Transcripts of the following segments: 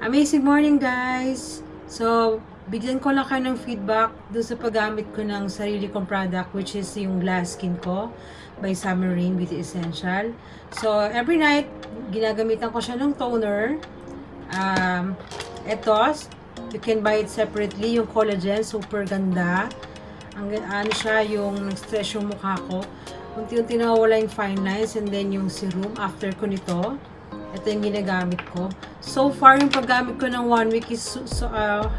Amazing morning, guys! So, bigyan ko lang kayo ng feedback doon sa paggamit ko ng sarili kong product, which is yung Glass Skin ko by Summer Rain Beauty Essential. So, every night, ginagamitan ko siya ng toner. Ito, you can buy it separately. Yung collagen, super ganda. Ano siya, yung nag-stretch yung mukha ko. Unti-unti nawawala yung fine lines, and then yung serum after ko nito. Ito yung ginagamit ko. So far, yung paggamit ko ng 1 week is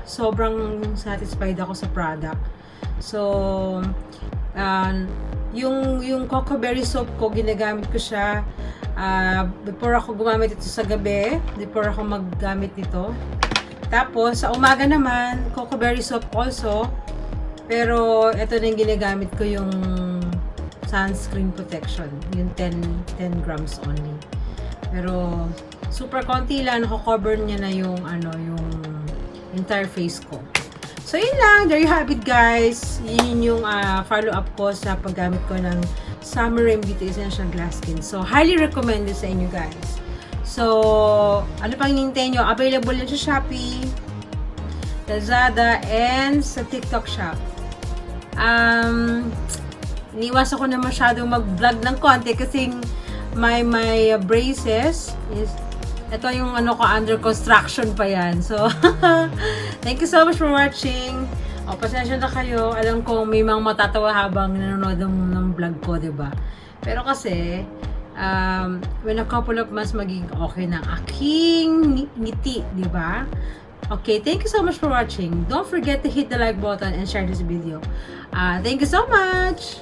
sobrang satisfied ako sa product. So, yung cocoa berry soap ko, ginagamit ko siya before ako gumamit ito sa gabi, before ako maggamit nito. Tapos, sa umaga naman, cocoa berry soap also. Pero, ito na yung ginagamit ko, yung sunscreen protection. Yung 10 grams only. Pero, super konti lang, nako-cover niya na yung, yung entire face ko. So, yun lang. There you have it, guys. Yun yung follow-up ko sa paggamit ko ng Summer Rain Beauty Essential Glass Skin. So, highly recommended sa inyo, guys. So, ano pang hinihintay nyo? Available yan sa Shopee, Lazada, and sa TikTok Shop. Iniwasan ko na masyadong mag-vlog ng konti kasi my braces is ito yung under construction pa yan. So, thank you so much for watching. Pasensya na kayo. Alam ko may mga matatawa habang nanonood ng vlog ko, diba? Pero kasi, when a couple of months magiging okay ng aking ngiti, diba? Okay, thank you so much for watching. Don't forget to hit the like button and share this video. Thank you so much!